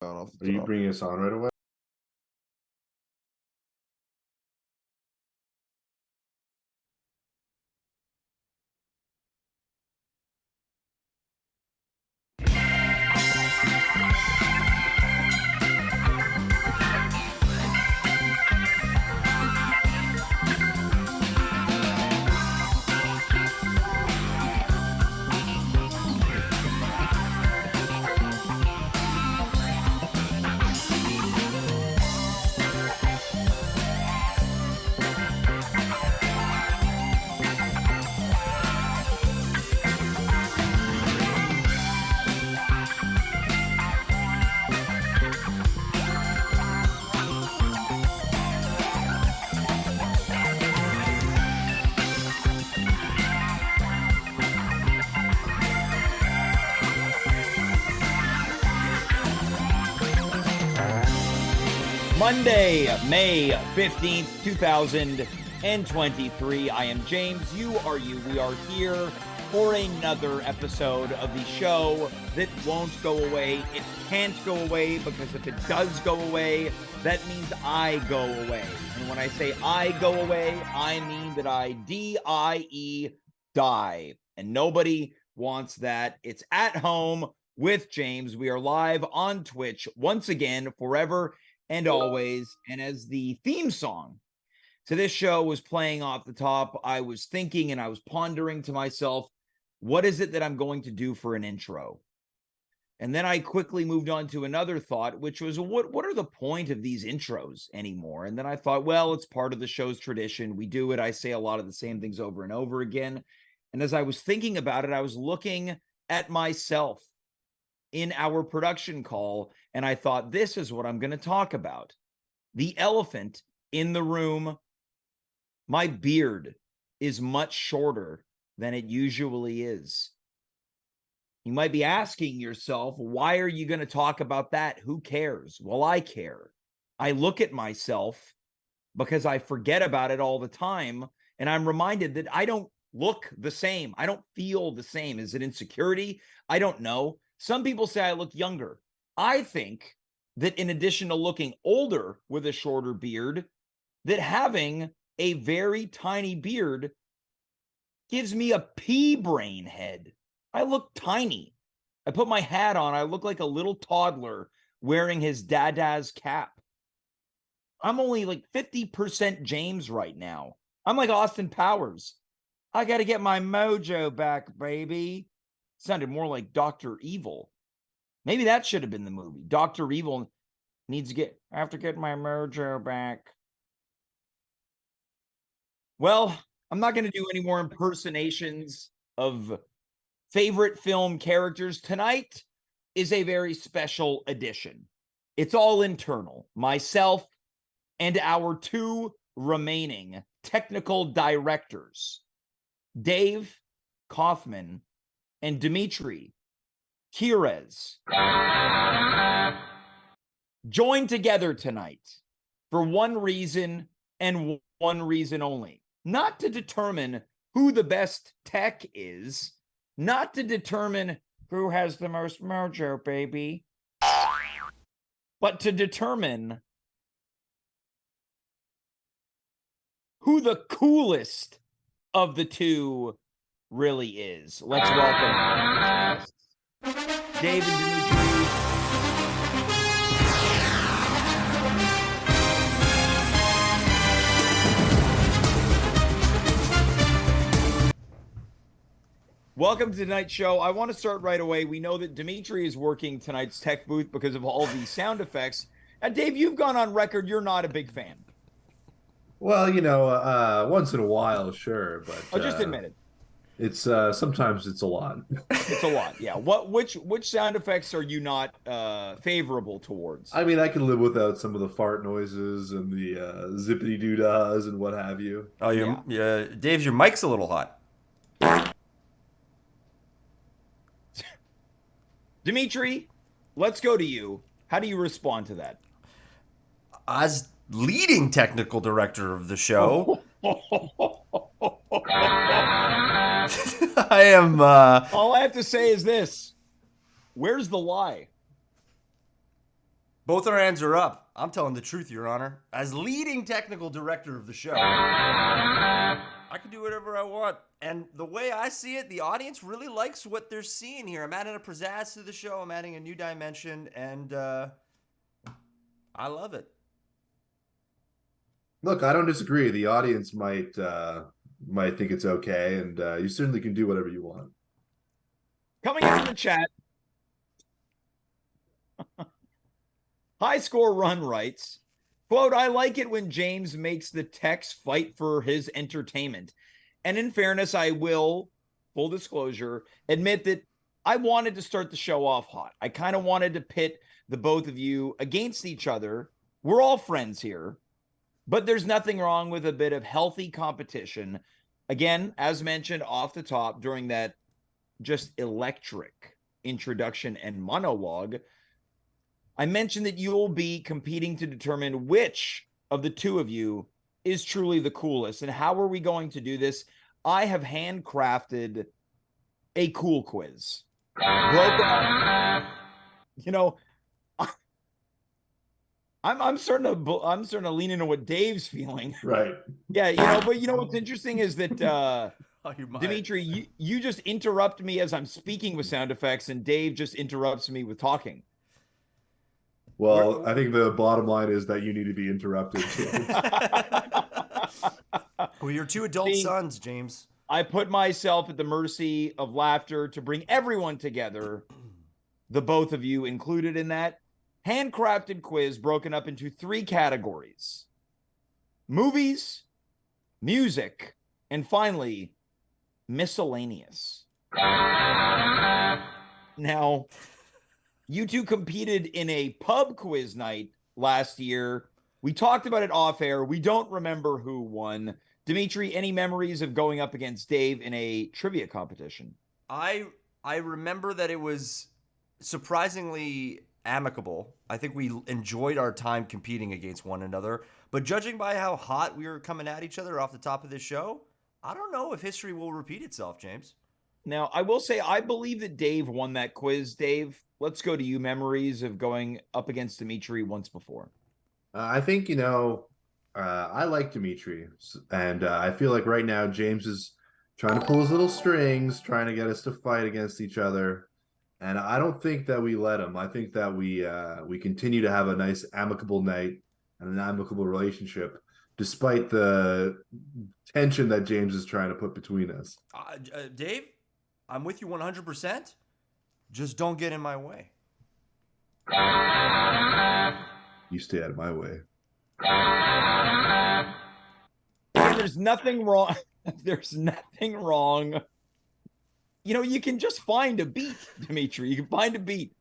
Off Are the you top. bringing us on right away? Monday, May 15th, 2023. I am James. You are you. We are here for another episode of the show that won't go away. It can't go away because if it does go away, that means I go away. And when I say I go away, I mean that I D-I-E, die. And nobody wants that. It's At Home with James. We are live on Twitch once again, forever and always. And as the theme song to this show was playing off the top, I was thinking and I was pondering to myself, what is it that I'm going to do for an intro? And then I quickly moved on to another thought, which was, what are the point of these intros anymore? And then I thought, well, it's part of the show's tradition. We do it. I say a lot of the same things over and over again. And as I was thinking about it, I was looking at myself in our production call, and I thought, this is what I'm going to talk about. The elephant in the room. My beard is much shorter than it usually is. You might be asking yourself, why are you going to talk about that? Who cares? Well, I care. I look at myself because I forget about it all the time, and I'm reminded that I don't look the same. I don't feel the same. Is it insecurity? I don't know. Some people say I look younger. I think that in addition to looking older with a shorter beard, that having a very tiny beard gives me a pea brain head. I look tiny. I put my hat on. I look like a little toddler wearing his dada's cap. I'm only like 50% James right now. I'm like Austin Powers. I got to get my mojo back, baby. Sounded more like Dr. Evil. Maybe that should have been the movie. Dr. Evil needs to I have to get my mojo back. Well, I'm not going to do any more impersonations of favorite film characters. Tonight is a very special edition. It's all internal. Myself and our two remaining technical directors, Dave Kaufman and Dimitri Kirez, joined together tonight for one reason and one reason only. Not to determine who the best tech is, not to determine who has the most mojo, baby, but to determine who the coolest of the two really is. Let's welcome our guests, Dave and Dimitri. Welcome to tonight's show. I want to start right away. We know that Dimitri is working tonight's tech booth because of all the sound effects. And Dave, you've gone on record you're not a big fan. Well, once in a while, sure, but Just admit it. It's sometimes it's a lot. It's a lot, yeah. Which sound effects are you not favorable towards? I mean, I can live without some of the fart noises and the zippity doo dahs and what have you. Oh, yeah. Dave's your mic's a little hot. Dimitri, let's go to you. How do you respond to that? As leading technical director of the show, I am. All I have to say is this: where's the lie? Both our hands are up. I'm telling the truth, Your Honor. As leading technical director of the show, I can do whatever I want. And the way I see it, the audience really likes what they're seeing here. I'm adding a pizzazz to the show. I'm adding a new dimension, and I love it. Look, I don't disagree. The audience might think it's okay, and you certainly can do whatever you want. Coming in the chat, High Score Run writes, quote, I like it when James makes the techs fight for his entertainment. And in fairness, I will, full disclosure, admit that I wanted to start the show off hot. I kind of wanted to pit the both of you against each other. We're all friends here, but there's nothing wrong with a bit of healthy competition. Again, as mentioned off the top during that just electric introduction and monologue, I mentioned that you'll be competing to determine which of the two of you is truly the coolest. And how are we going to do this? I have handcrafted a cool quiz. You know, I'm starting to lean into what Dave's feeling. Right. Yeah, but what's interesting is that Dimitri, you just interrupt me as I'm speaking with sound effects, and Dave just interrupts me with talking. Well, I think the bottom line is that you need to be interrupted. Well, you're two adult sons, James. I put myself at the mercy of laughter to bring everyone together, the both of you included in that. Handcrafted quiz broken up into 3 categories: movies, music, and finally, miscellaneous. Now, you two competed in a pub quiz night last year. We talked about it off air. We don't remember who won. Dimitri, any memories of going up against Dave in a trivia competition? I remember that it was surprisingly amicable. I think we enjoyed our time competing against one another. But judging by how hot we were coming at each other off the top of this show, I don't know if history will repeat itself, James. Now, I will say I believe that Dave won that quiz. Dave, let's go to you. Memories of going up against Dimitri once before. I think, I like Dimitri, and I feel like right now James is trying to pull his little strings, trying to get us to fight against each other. And I don't think that we let him. I think that we continue to have a nice amicable night and an amicable relationship, despite the tension that James is trying to put between us. Dave, I'm with you 100%. Just don't get in my way. You stay out of my way. There's nothing wrong. There's nothing wrong. You can just find a beat, Dimitri. You can find a beat,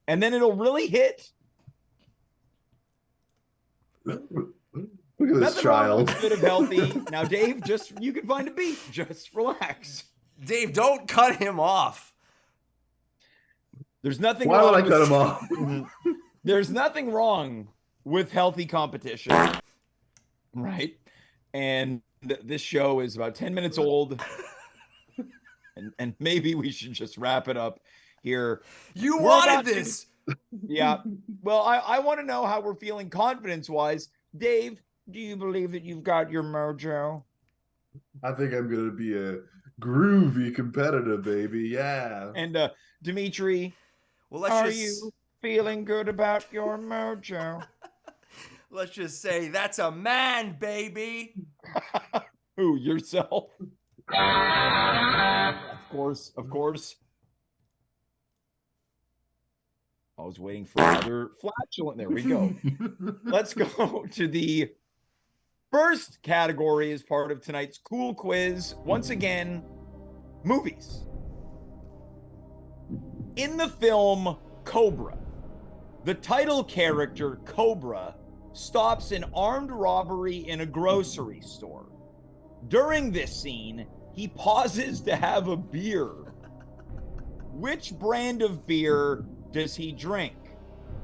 and then it'll really hit. Look at this Nothing child. Wrong with a bit of healthy. Now, Dave, you can find a beat. Just relax. Dave, don't cut him off. There's nothing Why wrong would I cut him off? There's nothing wrong with healthy competition, right? And this show is about 10 minutes old, and maybe we should just wrap it up here. You wanted this. Yeah. Well, I want to know how we're feeling confidence-wise. Dave, do you believe that you've got your mojo? I think I'm going to be a groovy competitor, baby. Yeah. And Dimitri, are you feeling good about your mojo? Let's just say that's a man, baby. Who, yourself? Of course. I was waiting for another flatulent. There we go. Let's go to the first category as part of tonight's cool quiz. Once again, movies. In the film Cobra, the title character, Cobra, stops an armed robbery in a grocery store. During this scene, he pauses to have a beer. Which brand of beer does he drink?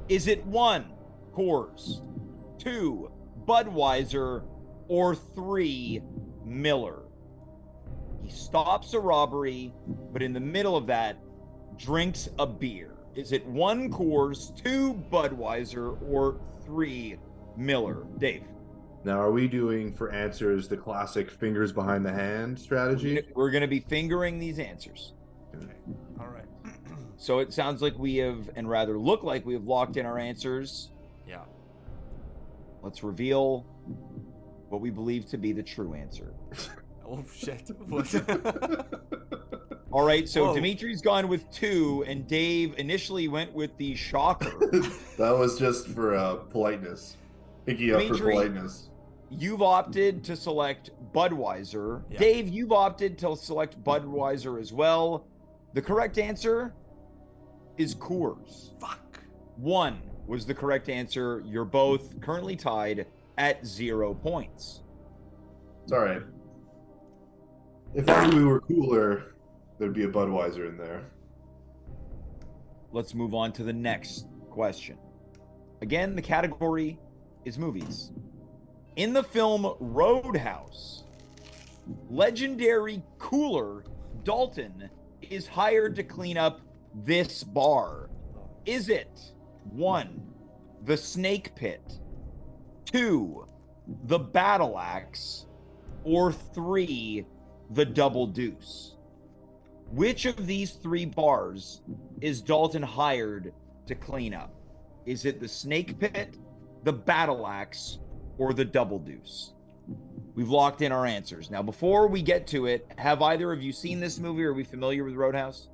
Is it 1, Coors, 2, Budweiser, or 3, Miller? He stops a robbery, but in the middle of that, drinks a beer. Is it 1 Coors, 2 Budweiser, or 3 Miller? Dave. Now, are we doing for answers the classic fingers behind the hand strategy? We're going to be fingering these answers. All right. So it sounds like we have, and rather look like we have locked in our answers. Yeah. Let's reveal what we believe to be the true answer. Oh shit. What? All right, so Whoa. Dimitri's gone with 2, and Dave initially went with the shocker. That was just for politeness. Picking up for Dimitri, politeness. You've opted to select Budweiser. Yeah. Dave, you've opted to select Budweiser as well. The correct answer is Coors. Fuck. 1 was the correct answer. You're both currently tied at 0 points. It's all right. If only we were cooler, there'd be a Budweiser in there. Let's move on to the next question. Again, the category is movies. In the film Roadhouse, legendary cooler Dalton is hired to clean up this bar. Is it 1, the Snake Pit, 2, the Battle Axe, or 3, the Double Deuce? Which of these 3 bars is Dalton hired to clean up? Is it the Snake Pit, the Battle Axe, or the Double Deuce? We've locked in our answers. Now, before we get to it, have either of you seen this movie? Are we familiar with Roadhouse?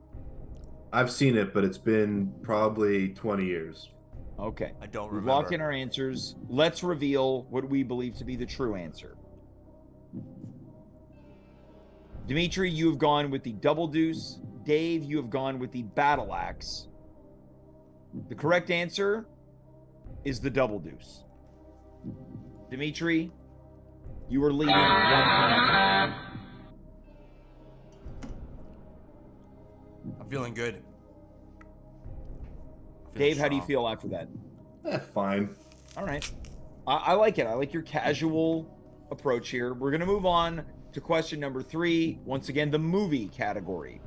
I've seen it, but it's been probably 20 years. Okay. I don't We've remember. locked in our answers. Let's reveal what we believe to be the true answer. Dimitri, you have gone with the Double Deuce. Dave, you have gone with the Battle Axe. The correct answer is the Double Deuce. Dimitri, you are leading 1 point. I'm feeling good. Dave, how do you feel after that? Fine. All right. I like it. I like your casual approach here. We're going to move on to question number 3. Once again, the movie category.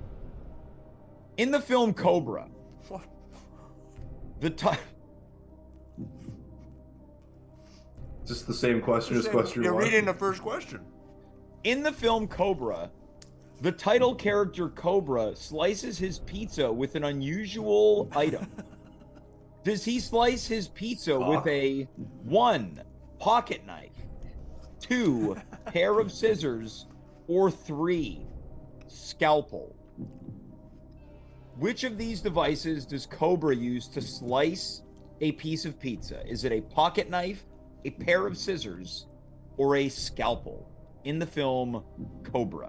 In the film Cobra, What? Just the same question as question You're 1. reading the first question. In the film Cobra, the title character Cobra slices his pizza with an unusual item. Does he slice his pizza with a 1, pocket knife, 2, pair of scissors, or 3, scalpel? Which of these devices does Cobra use to slice a piece of pizza? Is it a pocket knife, a pair of scissors, or a scalpel in the film Cobra?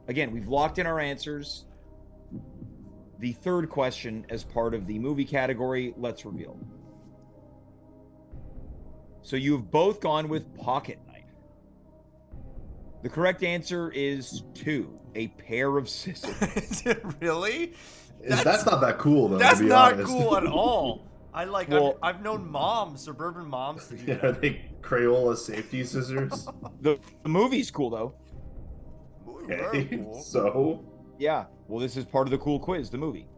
Again, we've locked in our answers. The third question as part of the movie category, let's reveal. So you have both gone with pocket knife. The correct answer is 2, a pair of scissors. Is it really? That's not that cool, though. That's to be not honest. cool at all. Well- I've known moms, suburban moms, to do Yeah, are that. they Crayola safety scissors? The movie's cool, though. Very Okay, cool. so Yeah. Well, this is part of the cool quiz, the movie.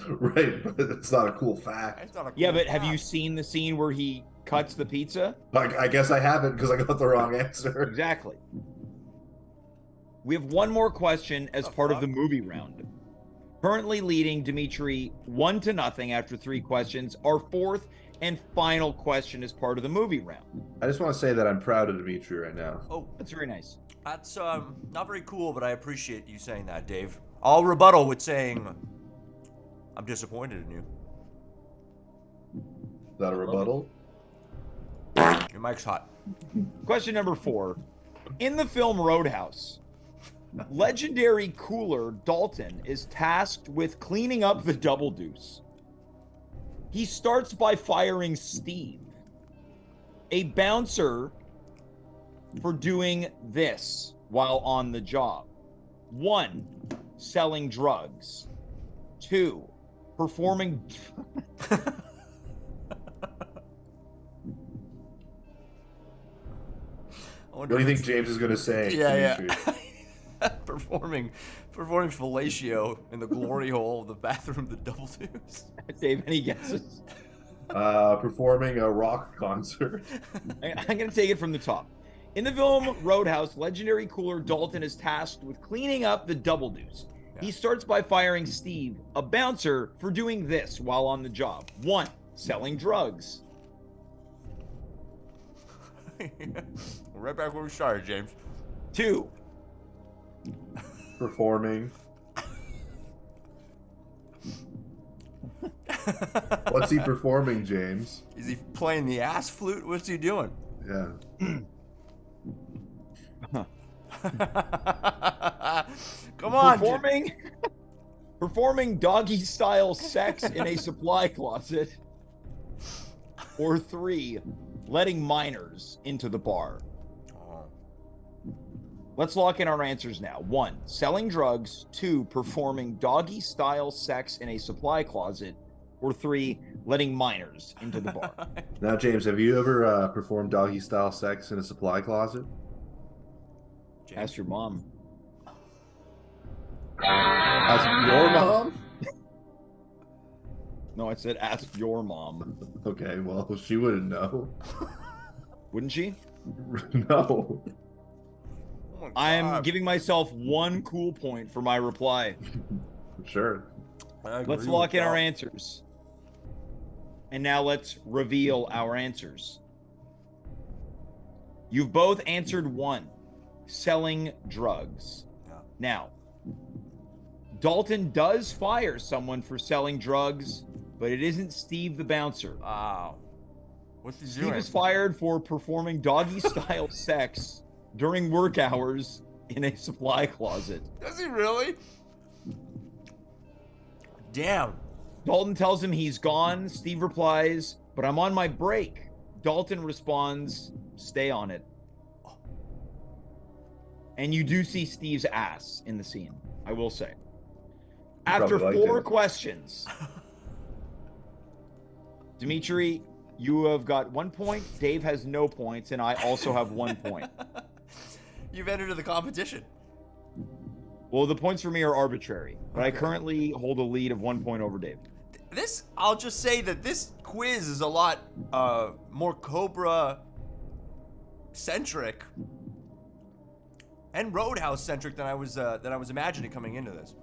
right, but it's not a cool fact. That's not a Yeah, cool but have you fact. seen the scene where he cuts the pizza? I guess I haven't because I got the wrong answer. Exactly. We have one more question as The part of fuck? the movie round. Currently leading Dimitri 1-0 after 3 questions. Our fourth and final question is part of the movie round. I just want to say that I'm proud of Dimitri right now. Oh, That's very nice. that's not very cool, but I appreciate you saying that, Dave. I'll rebuttal with saying I'm disappointed in you. Is that a rebuttal? Your mic's hot. Question number 4. In the film Roadhouse, legendary cooler Dalton is tasked with cleaning up the Double Deuce. He starts by firing Steve, a bouncer, for doing this while on the job. 1, selling drugs. 2, performing... What do you think James is going to say? Yeah, Dimitri? yeah. performing fellatio in the glory hole of the bathroom, the double deuce. Dave, any guesses? Performing a rock concert. I'm going to take it from the top. In the film Roadhouse, legendary cooler Dalton is tasked with cleaning up the double deuce. Yeah. He starts by firing Steve, a bouncer, for doing this while on the job. 1, selling drugs. Right back where we started, James. 2, Performing. What's he performing, James? Is he playing the ass flute? What's he doing? Yeah. Come on. Performing doggy style sex in a supply closet. Or 3, letting minors into the bar. Let's lock in our answers now. 1, selling drugs. 2, performing doggy style sex in a supply closet. Or 3, letting minors into the bar. Now, James, have you ever performed doggy style sex in a supply closet? James. Ask your mom. Ask your mom? No, I said ask your mom. Okay, well, she wouldn't know. Wouldn't she? No. Oh my I am God. giving myself 1 cool point for my reply. Sure. I agree Let's lock with in our that. answers. And now let's reveal our answers. You've both answered 1, selling drugs. Yeah. Now, Dalton does fire someone for selling drugs, but it isn't Steve the bouncer. Wow. What's he Steve doing? is fired for performing doggy-style sex during work hours in a supply closet. Does he really? Damn. Dalton tells him he's gone. Steve replies, "But I'm on my break." Dalton responds, "Stay on it." And you do see Steve's ass in the scene, I will say. After probably liked 4 it. questions, Dimitri, you have got 1 point. Dave has no points, and I also have 1 point. You've entered the competition. Well, the points for me are arbitrary, but I Okay. currently hold a lead of 1 point over Dave. I'll just say that this quiz is a lot more Cobra centric and Roadhouse centric than I was imagining coming into this.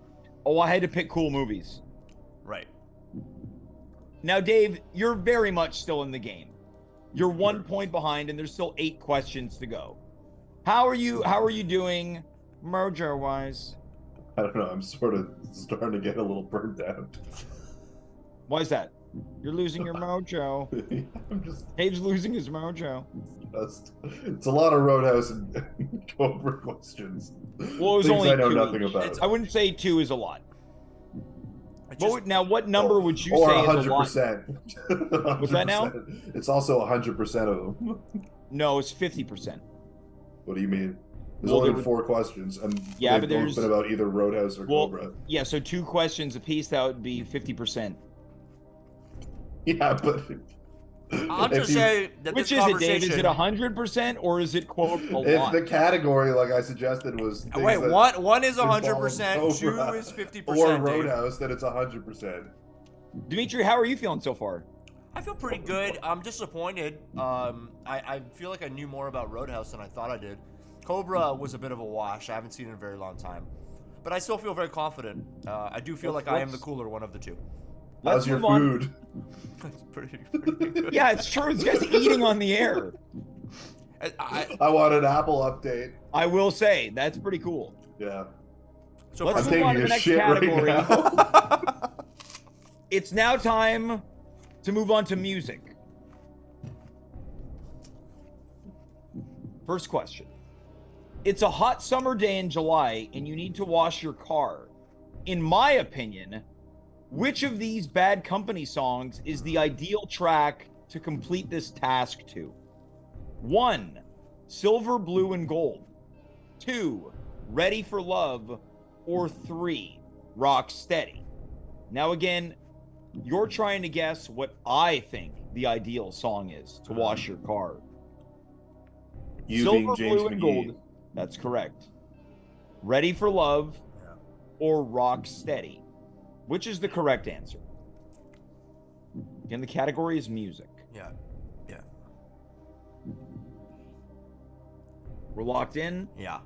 Oh, I had to pick cool movies. Right. Now, Dave, you're very much still in the game. You're 1 point behind, and there's still 8 questions to go. How are you doing, mojo-wise? I don't know. I'm sort of starting to get a little burnt out. Why is that? You're losing your mojo. I'm just, Dave's losing his mojo. it's a lot of Roadhouse and Cobra questions. Well, it was Things only I know 2 nothing each. about. I wouldn't say 2 is a lot. I just- What number would you or say is a lot? 100%. What's that now? 100%. It's also 100% of them. No, it's 50%. What do you mean? There's Well, only there been 4 questions, and Yeah, they've but both there's- been about either Roadhouse or Well, Cobra. yeah, so 2 questions apiece, that would be 50%. Yeah, but I'll if just you- say that Which this is it, conversation. Dave? Is it 100% or is it, quote, a if lot? the category, like I suggested, was things Wait, that one is involve 100%, 2 Cobra is 50%. or Dave. Roadhouse, then it's 100%. Dimitri, how are you feeling so far? I feel pretty good. I'm disappointed. I feel like I knew more about Roadhouse than I thought I did. Cobra was a bit of a wash. I haven't seen it in a very long time. But I still feel very confident. I do feel like I am the cooler one of the two. Let's How's your move on. food? It's pretty good. Yeah, it's true. This guy's eating on the air. I want an Apple update. I will say, that's pretty cool. Yeah. So Let's I'm move on taking to the a next shit category. right now. It's now time to move on to music. First question. It's a hot summer day in July and you need to wash your car. In my opinion, which of these Bad Company songs is the ideal track to complete this task to? 1, Silver, Blue, and Gold. 2, Ready for Love. Or 3, Rock Steady. Now again, you're trying to guess what I think the ideal song is to wash your car. You Silver, being James Blue, and McGee. Gold. That's correct. Ready for Love Yeah. or Rock Steady? Which is the correct answer? Again, the category is music. Yeah. Yeah. We're locked in. Yeah.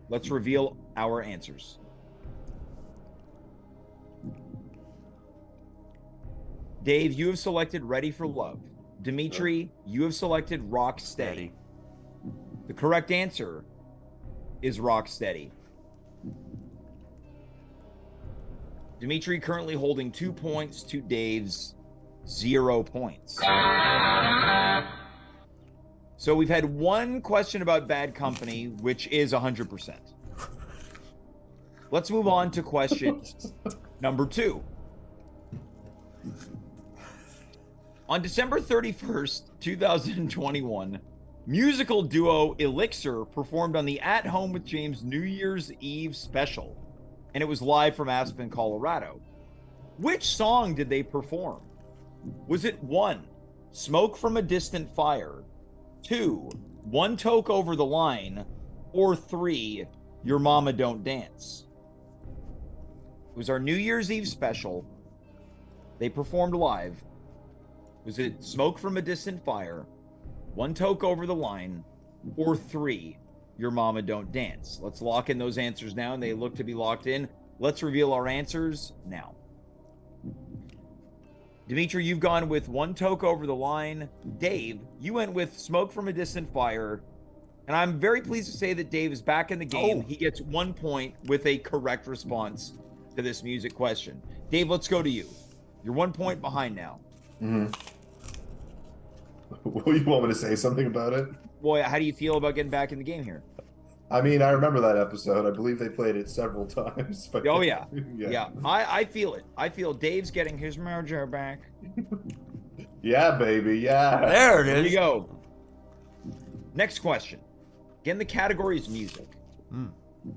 Let's reveal our answers. Dave, you have selected Ready for Love. Dimitri, you have selected Rock Steady. The correct answer is Rock Steady. Dimitri currently holding 2 points to Dave's 0 points. So we've had one question about Bad Company, which is 100%. Let's move on to question number 2. On December 31st, 2021, musical duo Elixir performed on the At Home with James New Year's Eve special, and it was live from Aspen, Colorado. Which song did they perform? Was it 1, Smoke from a Distant Fire, 2, One Toke Over the Line, or 3, Your Mama Don't Dance? It was our New Year's Eve special. They performed live. Was it Smoke from a Distant Fire, One Toke Over the Line, or 3, Your Mama Don't Dance? Let's lock in those answers now, and they look to be locked in. Let's reveal our answers now. Dimitri, you've gone with One Toke Over the Line. Dave, you went with Smoke from a Distant Fire. And I'm very pleased to say that Dave is back in the game. Oh. He gets 1 point with a correct response to this music question. Dave, let's go to you. You're 1 point behind now. Mm-hmm. You want me to say something about it? Boy, how do you feel about getting back in the game here? I mean, I remember that episode. I believe they played it several times. But Oh, yeah. Yeah. I feel it. I feel Dave's getting his mojo back. Yeah, baby. Yeah. There it Here is. you go. Next question. Again, the category is music.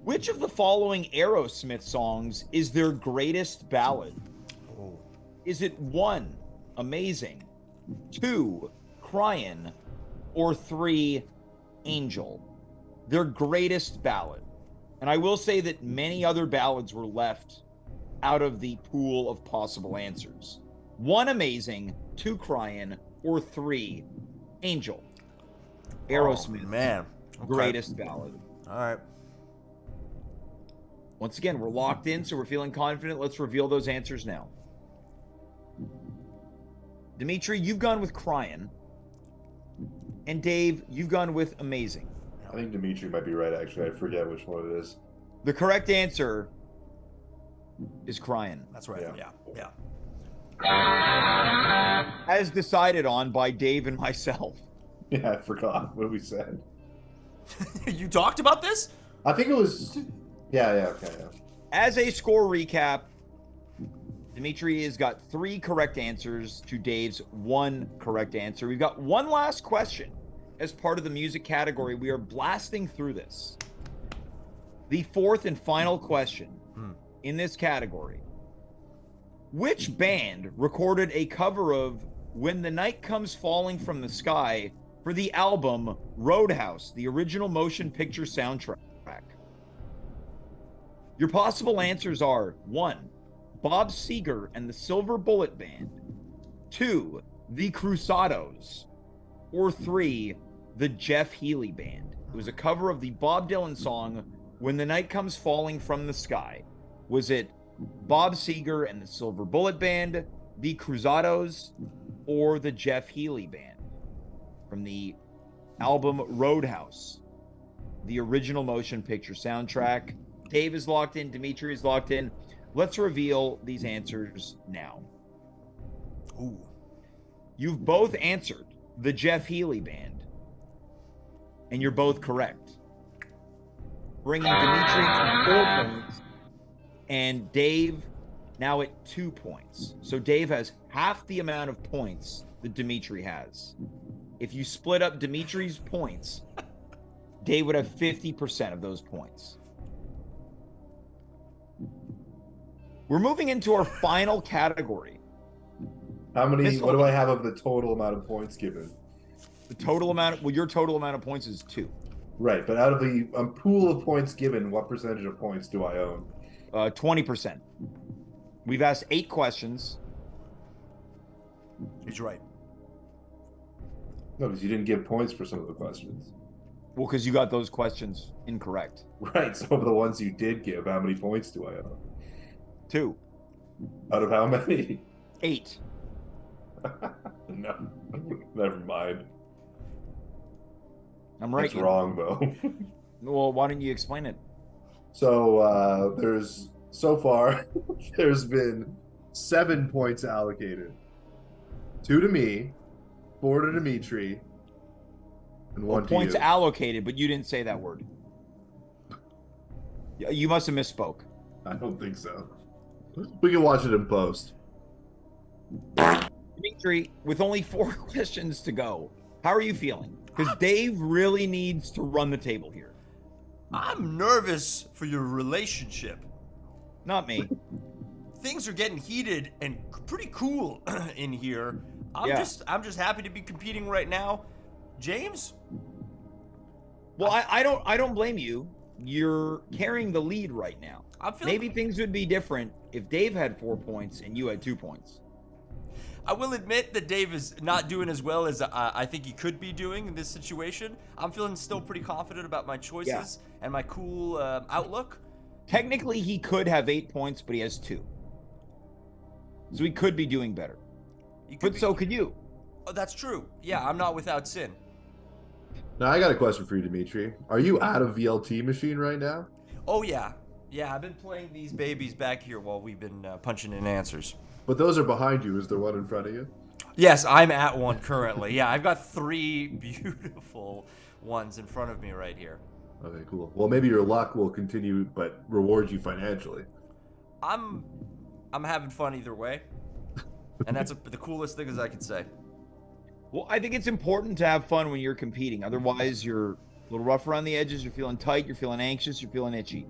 Which of the following Aerosmith songs is their greatest ballad? Oh. Is it 1, Amazing, 2, Cryin', or 3, Angel? Their greatest ballad. And I will say that many other ballads were left out of the pool of possible answers. 1, Amazing, 2, Cryin', or 3, Angel. Aerosmith, Oh, man. Okay. greatest ballad. All right. Once again, we're locked in, so we're feeling confident. Let's reveal those answers now. Dimitri, you've gone with Cryin'. And Dave, you've gone with Amazing. I think Dimitri might be right, actually. I forget which one it is. The correct answer is Cryin'. That's right. Yeah. Yeah. As decided on by Dave and myself. Yeah, I forgot what we said. You talked about this? I think it was... Yeah, okay, yeah. As a score recap, Dimitri has got 3 correct answers to Dave's 1 correct answer. We've got one last question as part of the music category. We are blasting through this. The 4th and final question in this category. Which band recorded a cover of When the Night Comes Falling from the Sky for the album Roadhouse, the original motion picture soundtrack? Your possible answers are 1, Bob Seger and the Silver Bullet Band, 2, the Cruzados, or 3, the Jeff Healey Band. It was a cover of the Bob Dylan song When the Night Comes Falling from the Sky. Was it Bob Seger and the Silver Bullet Band, the Cruzados, or the Jeff Healey Band? From the album Roadhouse, the original motion picture soundtrack. Dave is locked in. Dimitri is locked in. Let's reveal these answers now. Ooh. You've both answered the Jeff Healey Band, and you're both correct, bringing Dimitri to 4 points and Dave now at 2 points. So Dave has half the amount of points that Dimitri has. If you split up Dimitri's points, Dave would have 50% of those points. We're moving into our final category. How many... This What do one- I have of the total amount of points given? The total amount, well, your total amount of points is 2. Right, but out of a pool of points given, what percentage of points do I own? 20%. We've asked 8 questions. He's right. No, because you didn't give points for some of the questions. Well, because you got those questions incorrect. Right, so of the ones you did give, how many points do I own? 2. Out of how many? 8. No, never mind. I'm right. It's wrong, though. Well, why don't you explain it? So so far, there's been 7 points allocated. 2 to me, 4 to Dimitri, and Well, 1 to points you. allocated, but you didn't say that word. You must have misspoke. I don't think so. We can watch it in post. Dimitri, with only 4 questions to go, how are you feeling? Because Dave really needs to run the table here. I'm nervous for your relationship. Not me. Things are getting heated and pretty cool in here. I'm Yeah. just happy to be competing right now. James? Well, I don't blame you. You're carrying the lead right now. I'm feeling Maybe things would be different if Dave had 4 points and you had 2 points. I will admit that Dave is not doing as well as I think he could be doing in this situation. I'm feeling still pretty confident about my choices and my cool outlook. Technically, he could have 8 points, but he has 2. So he could be doing better. So could you. Oh, that's true. Yeah, I'm not without sin. Now, I got a question for you, Dimitri. Are you out of VLT machine right now? Oh, yeah. Yeah, I've been playing these babies back here while we've been punching in answers. But those are behind you. Is there one in front of you? Yes, I'm at one currently. Yeah, I've got 3 beautiful ones in front of me right here. Okay, cool. Well, maybe your luck will continue, but reward you financially. I'm having fun either way. And that's the coolest thing as I could say. Well, I think it's important to have fun when you're competing. Otherwise, you're a little rough around the edges. You're feeling tight. You're feeling anxious. You're feeling itchy.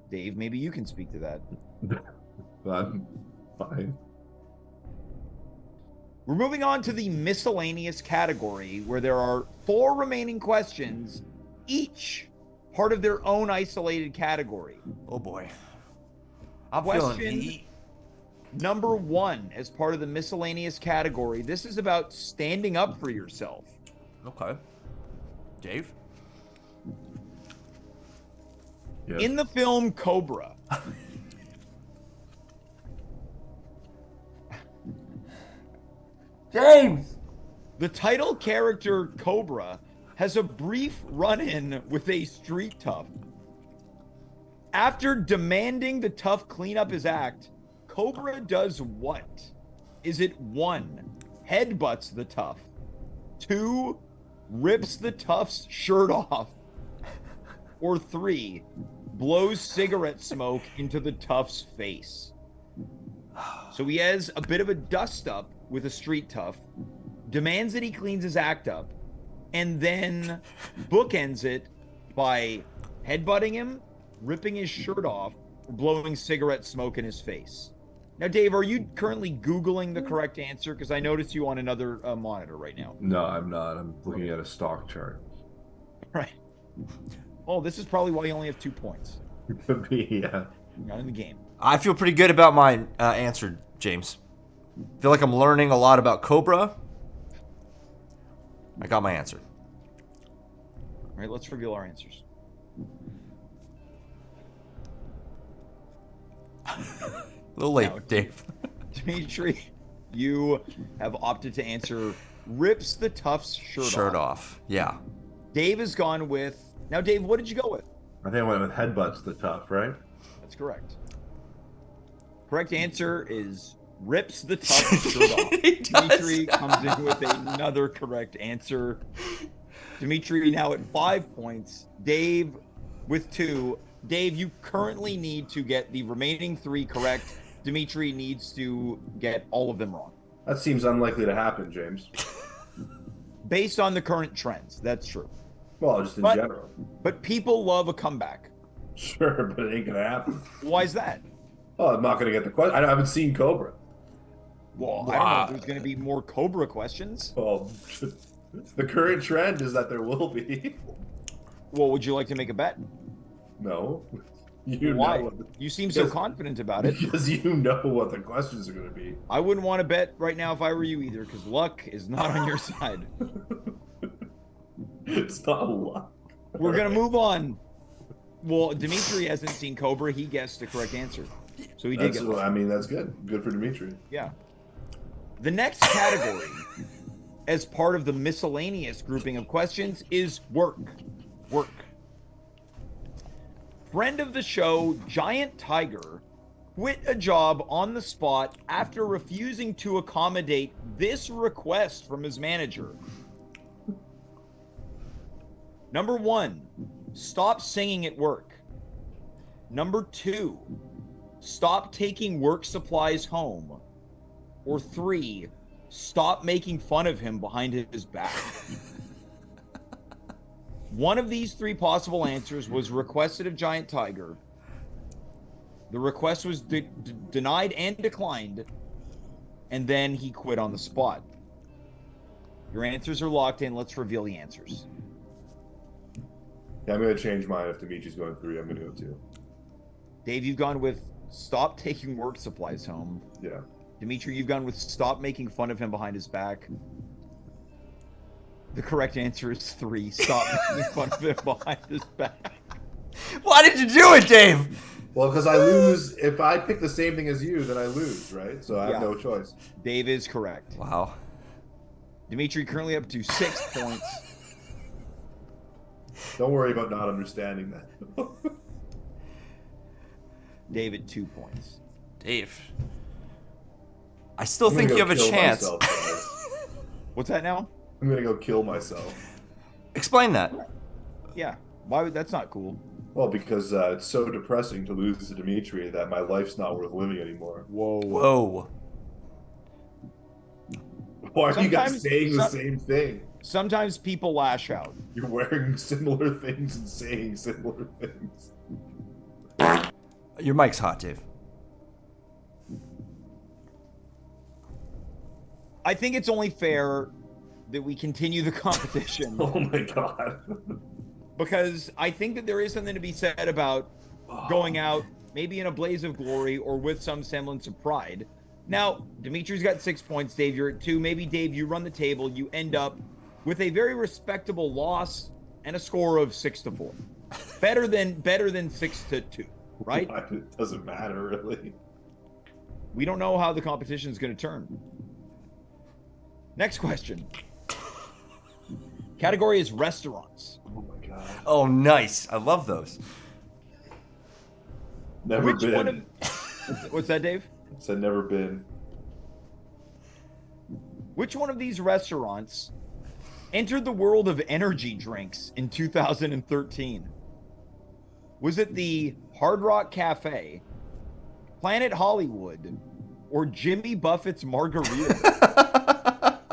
Dave, maybe you can speak to that. I'm fine. We're moving on to the miscellaneous category where there are 4 remaining questions, each part of their own isolated category. Oh boy. I'm Question feeling heat. Number 1, as part of the miscellaneous category, this is about standing up for yourself. Okay. Dave? Yes. In the film Cobra, James! the title character Cobra has a brief run-in with a street tough. After demanding the tough clean up his act, Cobra does what? Is it 1, headbutts the tough, 2, rips the tough's shirt off, or 3, blows cigarette smoke into the tough's face? So he has a bit of a dust up with a street tough, demands that he cleans his act up, and then bookends it by headbutting him, ripping his shirt off, or blowing cigarette smoke in his face. Now, Dave, are you currently Googling the correct answer? Because I noticed you on another monitor right now. No, I'm not. I'm looking at a stock chart. Right. Oh, this is probably why you only have 2 points. Could be, yeah. Not in the game. I feel pretty good about my answer, James. I feel like I'm learning a lot about Cobra. I got my answer. All right, let's reveal our answers. A little late, Now, Dave. Dimitri, you have opted to answer rips the tough's shirt off. Yeah. Dave has gone with... Now, Dave, what did you go with? I think I went with headbutts the tough, right? That's correct. Correct answer is rips the tough's shirt off. He does. Dimitri comes in with another correct answer. Dimitri now at 5 points. Dave with 2. Dave, you currently need to get the remaining 3 correct. Dimitri needs to get all of them wrong. That seems unlikely to happen, James. Based on the current trends, that's true. Well, just in general. But people love a comeback. Sure, but it ain't gonna happen. Why is that? Oh, I'm not gonna get the question. I haven't seen Cobra. Well, I don't know if there's going to be more Cobra questions. Well, the current trend is that there will be. Well, would you like to make a bet? No. You Why? know what You seem so confident about it. because you know what the questions are going to be. I wouldn't want to bet right now if I were you either, because luck is not on your side. It's not luck. We're going to move on. Well, Dimitri hasn't seen Cobra. He guessed the correct answer. So he did get lucky. I mean, that's good. Good for Dimitri. Yeah. The next category, as part of the miscellaneous grouping of questions, is work. Work. Friend of the show, Giant Tiger, quit a job on the spot after refusing to accommodate this request from his manager. Number 1, stop singing at work. Number 2, stop taking work supplies home. Or 3, stop making fun of him behind his back. One of these 3 possible answers was requested of Giant Tiger. The request was denied and declined, and then he quit on the spot. Your answers are locked in. Let's reveal the answers. Yeah, I'm going to change mine. If Dimitri's going 3, I'm going to go 2. Dave, you've gone with stop taking work supplies home. Yeah. Dimitri, you've gone with stop making fun of him behind his back. The correct answer is 3. Stop making fun of him behind his back. Why did you do it, Dave? Well, because I lose. If I pick the same thing as you, then I lose, right? So I have no choice. Dave is correct. Wow. Dimitri currently up to 6 points. Don't worry about not understanding that. Dave at 2 points. Dave. I still think you have a chance. What's that now? I'm going to go kill myself. Explain that. Yeah. Why would that's not cool? Well, because it's so depressing to lose to Dimitri that my life's not worth living anymore. Whoa. Whoa. Why are you guys saying the same thing? Sometimes people lash out. You're wearing similar things and saying similar things. Your mic's hot, Dave. I think it's only fair that we continue the competition. Oh my god. Because I think that there is something to be said about going out, maybe in a blaze of glory or with some semblance of pride. Now, Dimitri's got 6 points, Dave, you're at 2. Maybe, Dave, you run the table, you end up with a very respectable loss and a score of 6-4. Better than 6-2, right? It doesn't matter, really. We don't know how the competition is going to turn. Next question. Category is restaurants. Oh my god. Oh, nice. I love those. Never Which been. one of, what's that, Dave? Said never been. Which one of these restaurants entered the world of energy drinks in 2013? Was it the Hard Rock Cafe, Planet Hollywood, or Jimmy Buffett's Margarita?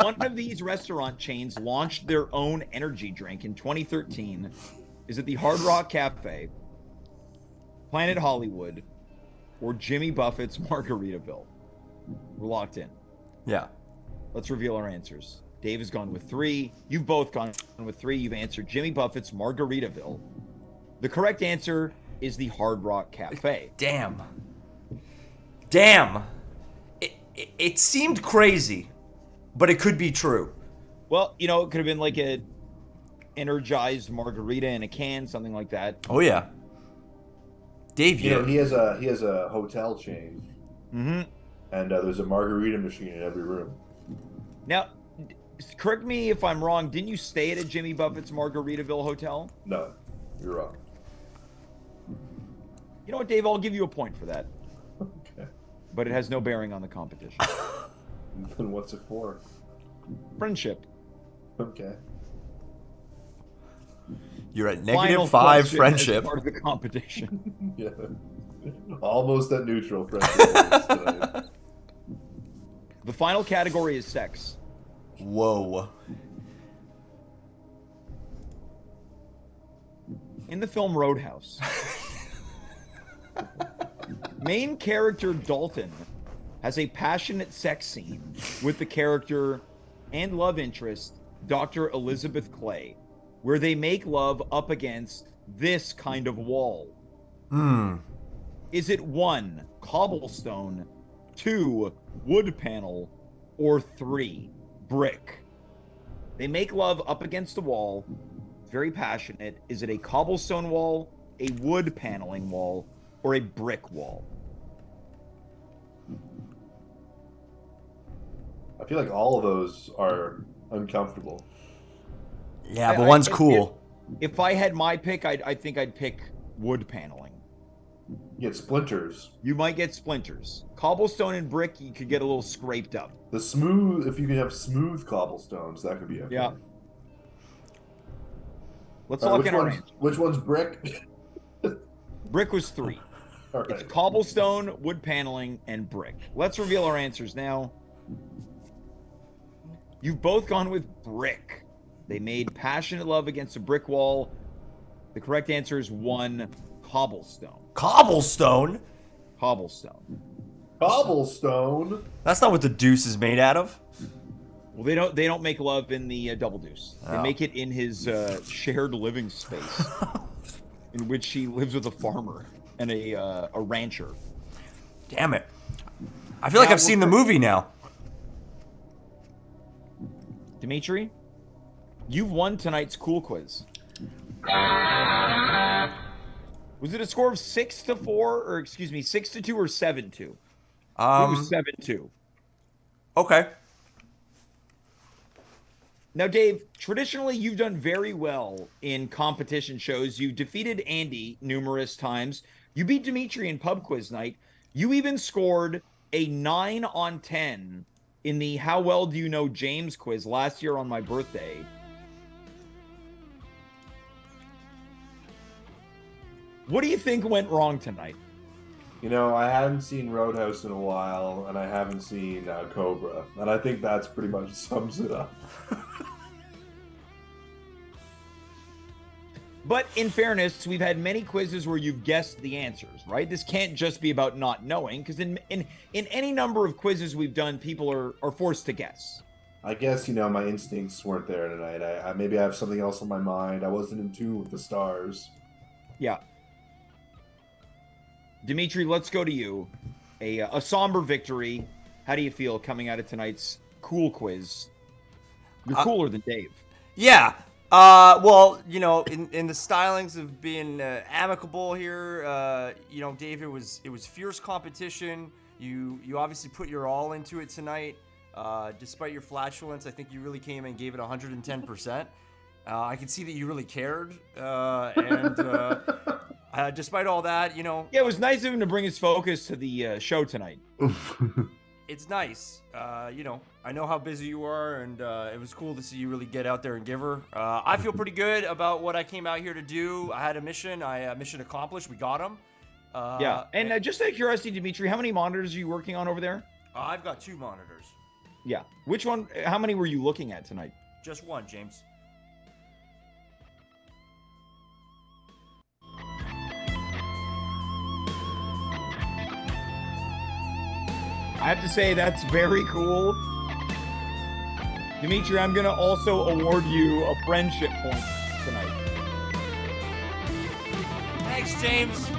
One of these restaurant chains launched their own energy drink in 2013. Is it the Hard Rock Cafe, Planet Hollywood, or Jimmy Buffett's Margaritaville? We're locked in. Yeah. Let's reveal our answers. Dave has gone with 3. You've both gone with 3. You've answered Jimmy Buffett's Margaritaville. The correct answer is the Hard Rock Cafe. Damn. Damn. It seemed crazy, but it could be true. Well, you know, it could have been like a energized margarita in a can, something like that. Oh yeah. Dave, You know, he has a hotel chain, Mm-hmm. and there's a margarita machine in every room. Now, correct me if I'm wrong. Didn't you stay at a Jimmy Buffett's Margaritaville hotel? No, you're wrong. You know what, Dave? I'll give you a point for that. Okay. But it has no bearing on the competition. Then what's it for? Friendship. Okay. You're at Final -5 question friendship. as part of the competition. Yeah. Almost at neutral friendship tonight. The final category is sex. Whoa. In the film Roadhouse, main character Dalton has a passionate sex scene with the character and love interest, Dr. Elizabeth Clay, where they make love up against this kind of wall? Hmm. Is it one, cobblestone, two, wood panel, or three, brick? They make love up against a wall. It's very passionate. Is it a cobblestone wall, a wood paneling wall, or a brick wall? I feel like all of those are uncomfortable. Yeah, but one's cool. If I had my pick, I think I'd pick wood paneling. You get splinters. You might get splinters. Cobblestone and brick, you could get a little scraped up. The smooth, if you can have smooth cobblestones, that could be okay. Yeah. Let's All right, lock in our answer. which one's brick? Brick was 3. All It's right. cobblestone, wood paneling, and brick. Let's reveal our answers now. You've both gone with brick. They made passionate love against a brick wall. The correct answer is 1, cobblestone. Cobblestone? Cobblestone. Cobblestone. That's not what the deuce is made out of. Well, they don't make love in the double deuce. They make it in his shared living space, in which he lives with a farmer and a rancher. Damn it. I feel like I've seen the movie now. Dimitri, you've won tonight's cool quiz. Was it a score of 6-4, or excuse me, 6-2 or 7-2? It was 7-2. Okay. Now, Dave, traditionally you've done very well in competition shows. You've defeated Andy numerous times. You beat Dimitri in pub quiz night. You even scored a 9 on 10 in the How Well Do You Know James quiz last year on my birthday. What do you think went wrong tonight? You know, I haven't seen Roadhouse in a while, and I haven't seen Cobra, and I think that's pretty much sums it up. But in fairness, we've had many quizzes where you've guessed the answers, right? This can't just be about not knowing, because in any number of quizzes we've done, people are forced to guess. I guess, you know, my instincts weren't there tonight. I maybe I have something else on my mind. I wasn't in tune with the stars. Yeah. Dimitri, let's go to you. A somber victory. How do you feel coming out of tonight's cool quiz? You're cooler than Dave. Yeah. Well, you know, in the stylings of being amicable here, you know, Dave, it was fierce competition. You obviously put your all into it tonight. Despite your flatulence, I think you really came and gave it 110%. I can see that you really cared, and despite all that, you know, Yeah, it was nice of him to bring his focus to the show tonight. it's nice. You know, I know how busy you are, and it was cool to see you really get out there and give her. I feel pretty good about what I came out here to do. I had a mission. Mission accomplished. We got him. Yeah, and just out of curiosity, Dimitri, how many monitors are you working on over there? I've got 2 monitors. Yeah. Which one? How many were you looking at tonight? Just 1, James. I have to say that's very cool. Dimitri, I'm going to also award you a friendship point tonight. Thanks, James.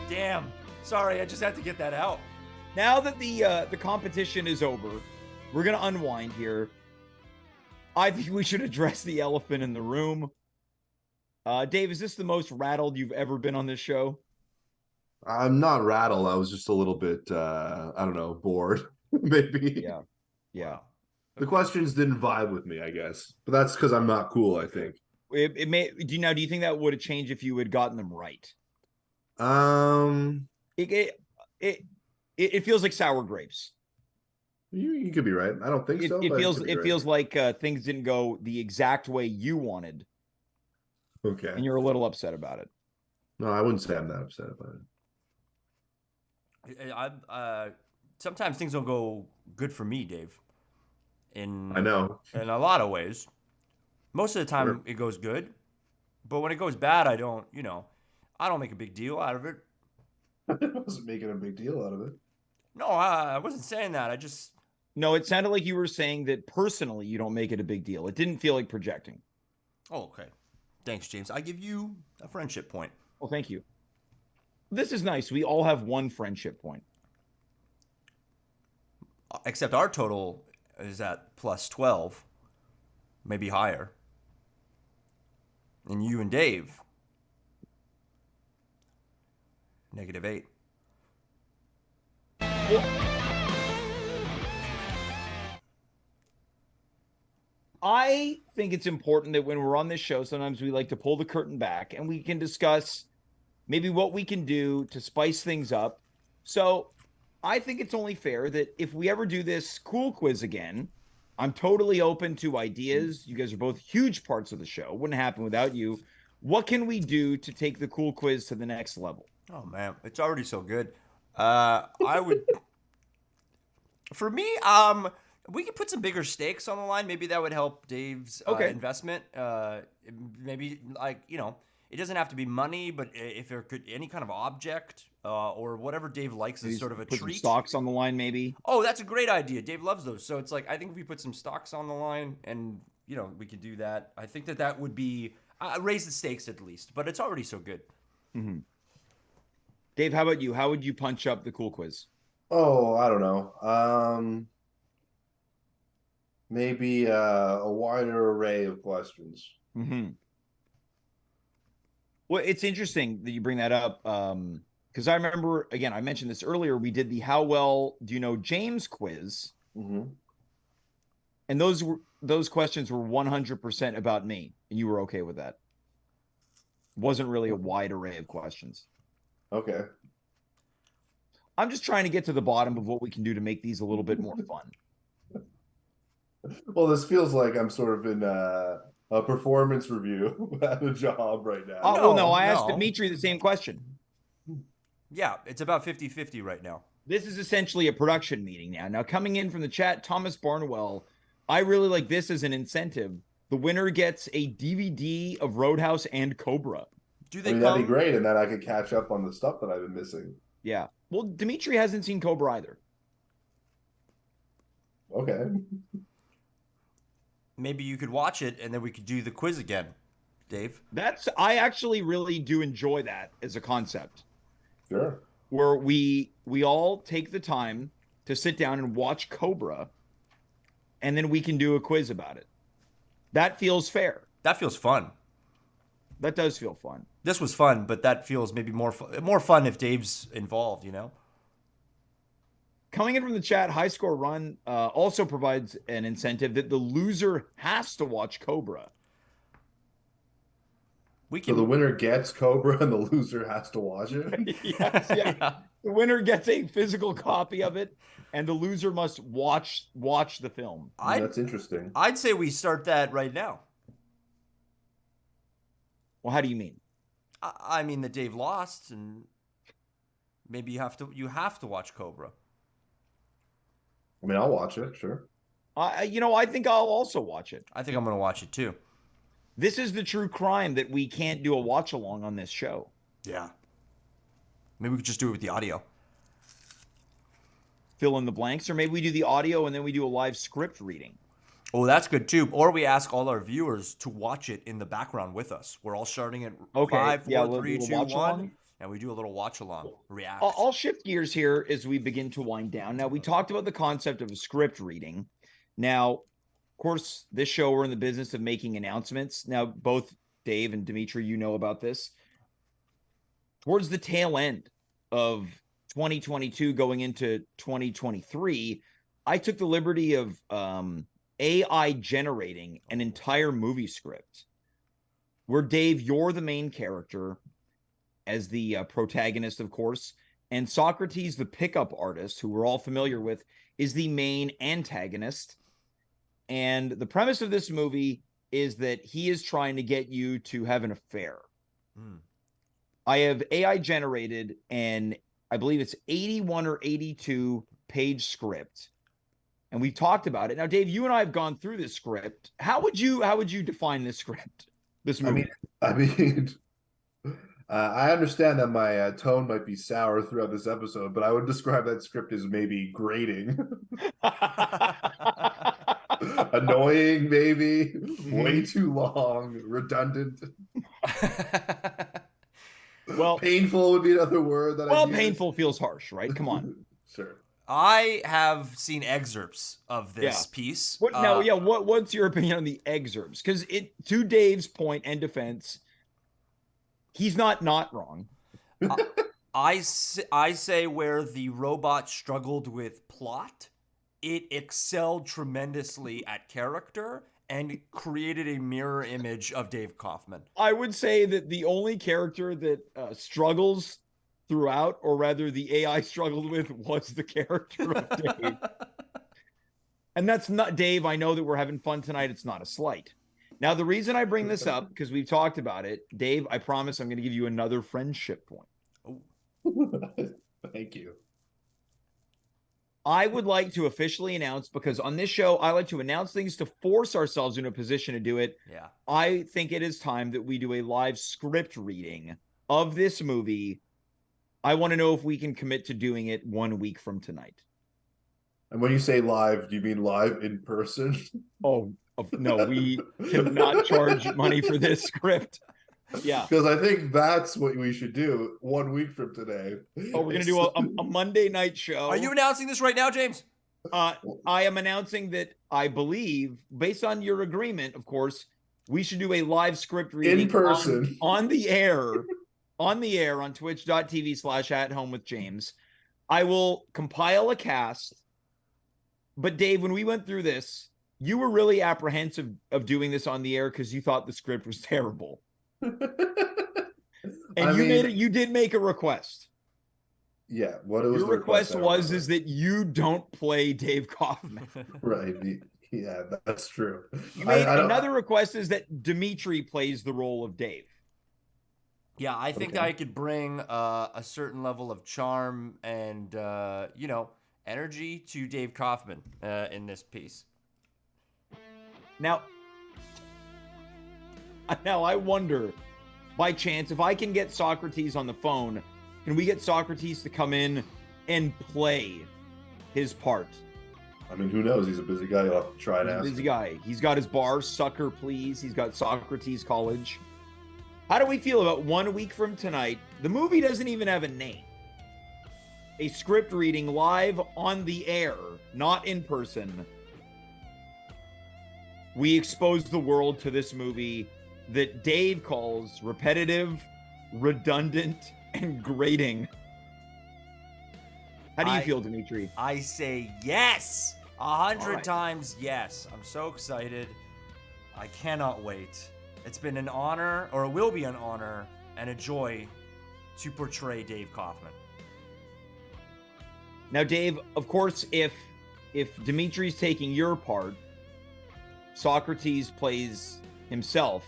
Damn. Sorry, I just had to get that out. Now that the competition is over, we're going to unwind here. I think we should address the elephant in the room. Dave, is this the most rattled you've ever been on this show? I'm not rattled. I was just a little bit, I don't know, bored, maybe. Yeah. Yeah. The questions didn't vibe with me, I guess. But that's because I'm not cool, I think. It may. Do you think that would have changed if you had gotten them right? It feels like sour grapes. You could be right. I don't think so. It but feels could be right. feels like things didn't go the exact way you wanted, Okay. and you're a little upset about it. No, I wouldn't say I'm that upset about it. Sometimes things don't go good for me, Dave. I know. In a lot of ways. Most of the time Sure. it goes good, but when it goes bad, I don't make a big deal out of it. I wasn't making a big deal out of it. No, I wasn't saying that. I just. No, it sounded like you were saying that personally you don't make it a big deal. It didn't feel like projecting. Oh, okay. Thanks, James. I give you a friendship point. Well, thank you. This is nice. We all have one friendship point. Except our total is at plus 12, maybe higher. And you and Dave, -8. I think it's important that when we're on this show, sometimes we like to pull the curtain back and we can discuss maybe what we can do to spice things up. So I think it's only fair that if we ever do this cool quiz again, I'm totally open to ideas. You guys are both huge parts of the show. It wouldn't happen without you. What can we do to take the cool quiz to the next level? Oh, man. It's already so good. I would. For me, we could put some bigger stakes on the line. Maybe that would help Dave's investment. Maybe it doesn't have to be money, but if there could any kind of object or whatever Dave likes as sort of a put treat. Some stocks on the line, maybe. Oh, that's a great idea. Dave loves those. So it's like I think if we put some stocks on the line, and we could do that. I think that would be raise the stakes at least. But it's already so good. Mm-hmm. Dave, how about you? How would you punch up the cool quiz? Oh, I don't know. Maybe a wider array of questions. Mm-hmm. Well, it's interesting that you bring that up because I remember, again, I mentioned this earlier. We did the How Well Do You Know James quiz, Mm-hmm. and those questions were 100% about me, and you were okay with that. It wasn't really a wide array of questions. Okay. I'm just trying to get to the bottom of what we can do to make these a little bit more fun. Well, this feels like I'm sort of in a performance review at a job right now. Well, no, I asked Dimitri the same question. Yeah, it's about 50-50 right now. This is essentially a production meeting now. Now, coming in from the chat, Thomas Barnwell, I really like this as an incentive. The winner gets a DVD of Roadhouse and Cobra. Do they that'd be great, and then I could catch up on the stuff that I've been missing. Yeah. Well, Dimitri hasn't seen Cobra either. Okay. Maybe you could watch it, and then we could do the quiz again, Dave. I actually really do enjoy that as a concept. Sure. Where we all take the time to sit down and watch Cobra, and then we can do a quiz about it. That feels fair. That feels fun. That does feel fun. This was fun, but that feels maybe more fun if Dave's involved, Coming in from the chat, High Score Run also provides an incentive that the loser has to watch Cobra. So the winner gets Cobra and the loser has to watch it? Yes, yeah. The winner gets a physical copy of it, and the loser must watch the film. That's interesting. I'd say we start that right now. Well, how do you mean? I mean that Dave lost, and maybe you have to watch Cobra. I mean, I'll watch it, sure. I think I'll also watch it. I think I'm going to watch it too. This is the true crime that we can't do a watch along on this show. Yeah. Maybe we could just do it with the audio. Fill in the blanks, or maybe we do the audio and then we do a live script reading. Oh, that's good too. Or we ask all our viewers to watch it in the background with us. We're all starting at 5, 4, 3, 2, 1. And we do a little watch along, react. I'll shift gears here as we begin to wind down. Now, we talked about the concept of a script reading. Now, of course, this show, we're in the business of making announcements. Now, both Dave and Dimitri, you know about this. Towards the tail end of 2022 going into 2023, I took the liberty of AI generating an entire movie script where, Dave, you're the main character as the protagonist, of course, and Socrates, the pickup artist, who we're all familiar with, is the main antagonist. And the premise of this movie is that he is trying to get you to have an affair. I have AI generated an, I believe it's 81 or 82 page script. And we've talked about it. Now, Dave, you and I have gone through this script. How would you define this script? This movie? I mean, I understand that my tone might be sour throughout this episode, but I would describe that script as maybe grating, annoying, maybe way Mhm. too long, redundant. Well, Painful would be another word that I'd well, use. painful feels harsh, right? Come on. Sure. I have seen excerpts of Yeah. this piece. What now? Yeah. What's your opinion on the excerpts? Because to Dave's point and defense, he's not wrong. I say where the robot struggled with plot, it excelled tremendously at character and created a mirror image of Dave Kaufman. I would say that the only character that struggles throughout, or rather the AI struggled with, was the character of Dave. And that's not Dave. I know that we're having fun tonight. It's not a slight. Now, the reason I bring this up, because we've talked about it, Dave, I promise I'm going to give you another friendship point. Thank you. I would like to officially announce, because on this show, I like to announce things to force ourselves in a position to do it. Yeah. I think it is time that we do a live script reading of this movie. I want to know if we can commit to doing it 1 week from tonight. And when you say live, do you mean live in person? Oh, no, we cannot charge money for this script. Yeah. Because I think that's what we should do 1 week from today. Oh, we're going to do a Monday night show. Are you announcing this right now, James? I am announcing that I believe, based on your agreement, of course, we should do a live script reading in person on the air on twitch.tv/@home-with-James. I will compile a cast. But Dave, when we went through this, you were really apprehensive of doing this on the air because you thought the script was terrible. And you did make a request. Yeah, what it was. Your request is that you don't play Dave Kaufman. Right. Yeah, that's true. You made another request is that Dimitri plays the role of Dave. Yeah, I think that I could bring a certain level of charm and energy to Dave Kaufman in this piece. Now I wonder, by chance, if I can get Socrates on the phone, can we get Socrates to come in and play his part? I mean, who knows? He's a busy guy. You'll have to try and ask. Busy guy. He's got his bar, Sucker Please. He's got Socrates College. How do we feel about 1 week from tonight? The movie doesn't even have a name. A script reading live on the air, not in person. We expose the world to this movie that Dave calls repetitive, redundant, and grating. How do you feel, Dimitri? I say yes. 100 times yes. I'm so excited. I cannot wait. It's been an honor, or it will be an honor and a joy to portray Dave Kaufman. Now, Dave, of course, if Dimitri's taking your part, Socrates plays himself.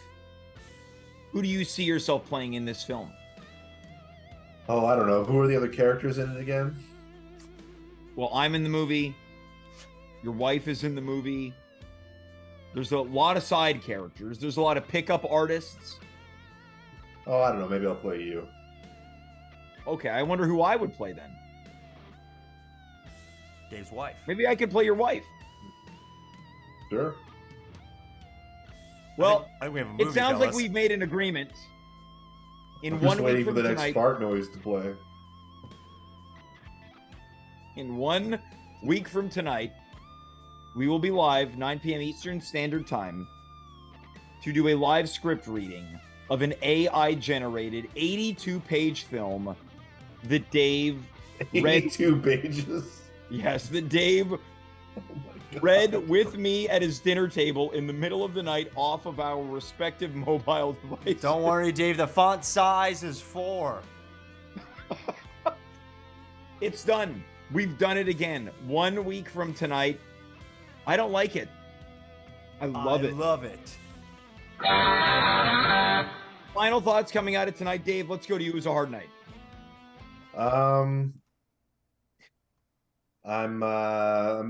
Who do you see yourself playing in this film? Oh, I don't know. Who are the other characters in it again? Well, I'm in the movie. Your wife is in the movie. There's a lot of side characters. There's a lot of pickup artists. Oh, I don't know. Maybe I'll play you. Okay, I wonder who I would play then. Dave's wife. Maybe I could play your wife. Sure. Well, I think we have a movie, it sounds like fellas. we've made an agreement. In I'm 1 just week waiting for from the next tonight, fart noise to play. in 1 week from tonight, we will be live 9 p.m. Eastern Standard Time to do a live script reading of an AI-generated 82-page film that Dave read. 82 pages. Yes, that Dave read with me at his dinner table in the middle of the night off of our respective mobile devices. Don't worry, Dave. The font size is 4. It's done. We've done it again. 1 week from tonight. I don't like it. I love it. I love it. Final thoughts coming out of tonight, Dave. Let's go to you. It was a hard night. I'm a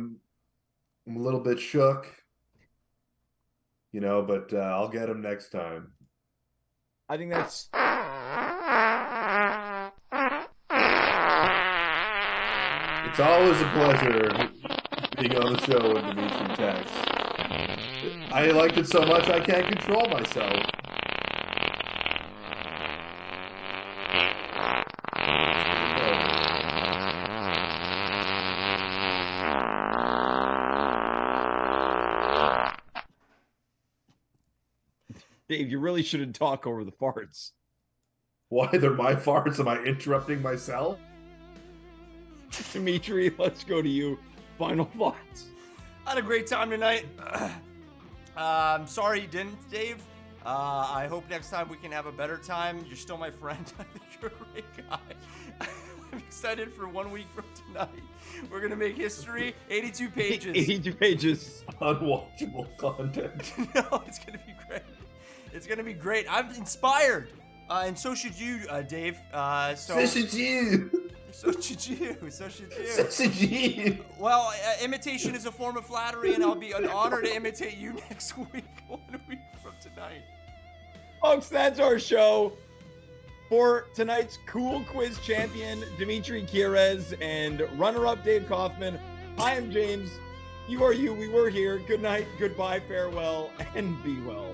little bit shook, but I'll get him next time. I think that's It's always a pleasure being on the show with Dimitri Tax. I liked it so much I can't control myself. Dave, you really shouldn't talk over the farts. Why? They're my farts. Am I interrupting myself? Dimitri, let's go to you. Final thoughts. I had a great time tonight. I'm sorry you didn't, Dave. I hope next time we can have a better time. You're still my friend. I think you're a great guy. I'm excited for 1 week from tonight. We're going to make history. 82 pages. 82 pages. Unwatchable content. No, it's going to be great. It's going to be great. I'm inspired. And so should you, Dave. So should you. So should you. So should you. So should you. Well, imitation is a form of flattery, and I'll be an honor to imitate you next week. 1 week from tonight. Folks, that's our show. For tonight's cool quiz champion, Dimitri Kierez, and runner-up Dave Kaufman, I am James. You are you. We were here. Good night, goodbye, farewell, and be well.